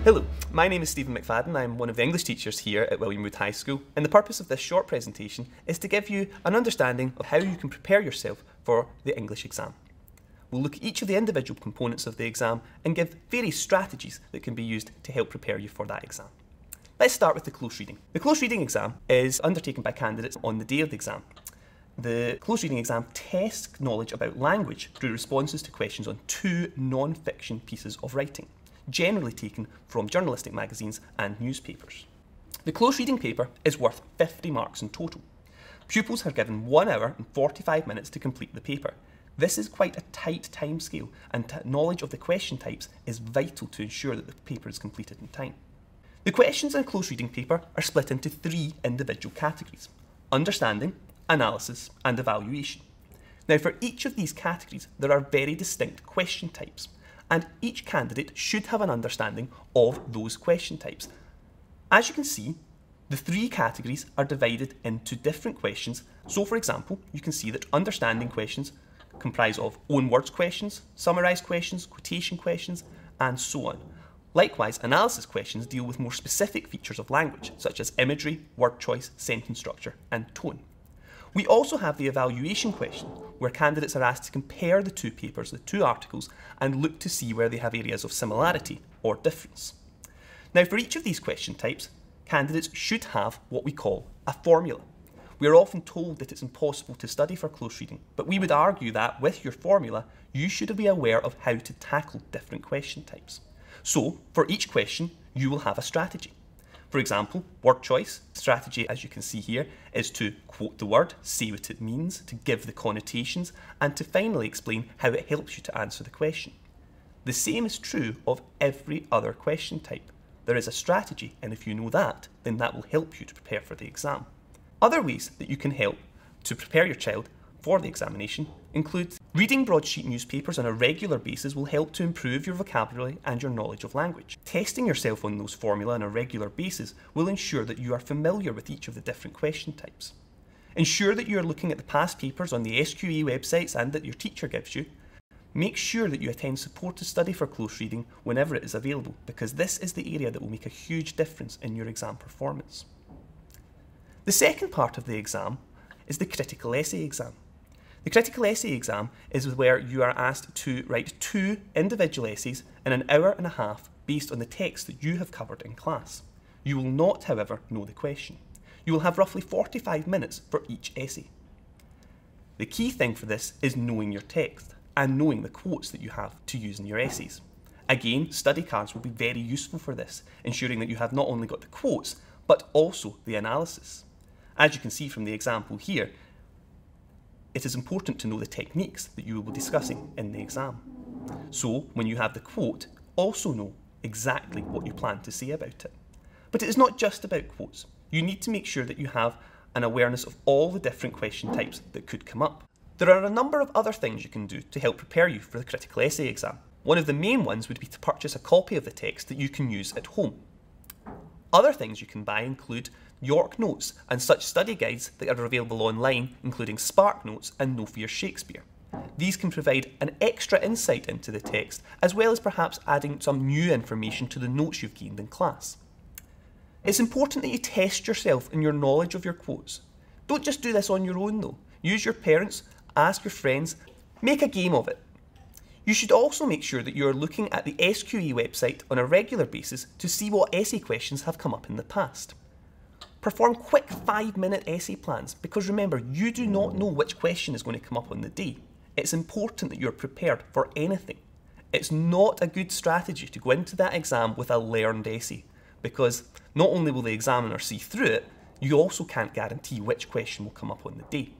Hello, my name is Stephen McFadden. I'm one of the English teachers here at William Wood High School, and the purpose of this short presentation is to give you an understanding of how you can prepare yourself for the English exam. We'll look at each of the individual components of the exam and give various strategies that can be used to help prepare you for that exam. Let's start with the close reading. The close reading exam is undertaken by candidates on the day of the exam. The close reading exam tests knowledge about language through responses to questions on 2 non-fiction pieces of writing, generally taken from journalistic magazines and newspapers. The close reading paper is worth 50 marks in total. Pupils are given 1 hour and 45 minutes to complete the paper. This is quite a tight timescale, and knowledge of the question types is vital to ensure that the paper is completed in time. The questions in a close reading paper are split into 3 individual categories: understanding, analysis and evaluation. Now, for each of these categories there are very distinct question types, and each candidate should have an understanding of those question types. As you can see, the 3 categories are divided into different questions. So for example, you can see that understanding questions comprise of own words questions, summarised questions, quotation questions, and so on. Likewise, analysis questions deal with more specific features of language, such as imagery, word choice, sentence structure, and tone. We also have the evaluation question, where candidates are asked to compare the 2 papers, the 2 articles, and look to see where they have areas of similarity or difference. Now, for each of these question types, candidates should have what we call a formula. We are often told that it's impossible to study for close reading, but we would argue that with your formula, you should be aware of how to tackle different question types. So, for each question, you will have a strategy. For example, word choice strategy, as you can see here, is to quote the word, say what it means, to give the connotations, and to finally explain how it helps you to answer the question. The same is true of every other question type. There is a strategy, and if you know that, then that will help you to prepare for the exam. Other ways that you can help to prepare your child for the examination include reading broadsheet newspapers on a regular basis will help to improve your vocabulary and your knowledge of language. Testing yourself on those formula on a regular basis will ensure that you are familiar with each of the different question types. Ensure that you are looking at the past papers on the SQA websites and that your teacher gives you. Make sure that you attend supported study for close reading whenever it is available, because this is the area that will make a huge difference in your exam performance. The second part of the exam is the critical essay exam. The critical essay exam is where you are asked to write 2 individual essays in an hour and a half based on the text that you have covered in class. You will not, however, know the question. You will have roughly 45 minutes for each essay. The key thing for this is knowing your text and knowing the quotes that you have to use in your essays. Again, study cards will be very useful for this, ensuring that you have not only got the quotes, but also the analysis. As you can see from the example here, it is important to know the techniques that you will be discussing in the exam. So, when you have the quote, also know exactly what you plan to say about it. But it is not just about quotes. You need to make sure that you have an awareness of all the different question types that could come up. There are a number of other things you can do to help prepare you for the critical essay exam. One of the main ones would be to purchase a copy of the text that you can use at home. Other things you can buy include York Notes and such study guides that are available online, including Spark Notes and No Fear Shakespeare. These can provide an extra insight into the text, as well as perhaps adding some new information to the notes you've gained in class. It's important that you test yourself in your knowledge of your quotes. Don't just do this on your own though. Use your parents, ask your friends, make a game of it. You should also make sure that you are looking at the SQA website on a regular basis to see what essay questions have come up in the past. Perform quick 5-minute essay plans, because remember, you do not know which question is going to come up on the day. It's important that you're prepared for anything. It's not a good strategy to go into that exam with a learned essay, because not only will the examiner see through it, you also can't guarantee which question will come up on the day.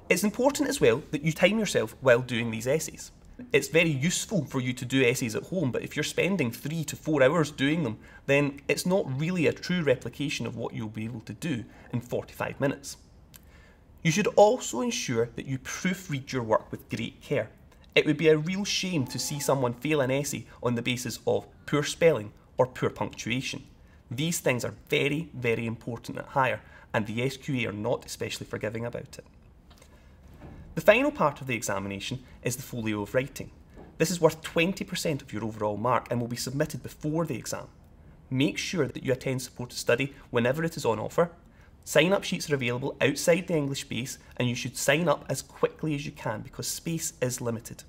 It's important as well that you time yourself while doing these essays. It's very useful for you to do essays at home, but if you're spending 3 to 4 hours doing them, then it's not really a true replication of what you'll be able to do in 45 minutes. You should also ensure that you proofread your work with great care. It would be a real shame to see someone fail an essay on the basis of poor spelling or poor punctuation. These things are very, very important at higher, and the SQA are not especially forgiving about it. The final part of the examination is the folio of writing. This is worth 20% of your overall mark and will be submitted before the exam. Make sure that you attend supported study whenever it is on offer. Sign-up sheets are available outside the English space, and you should sign up as quickly as you can because space is limited.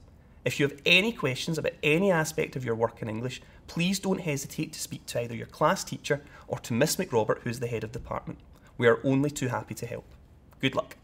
If you have any questions about any aspect of your work in English, please don't hesitate to speak to either your class teacher or to Miss McRobert, who is the head of the department. We are only too happy to help. Good luck.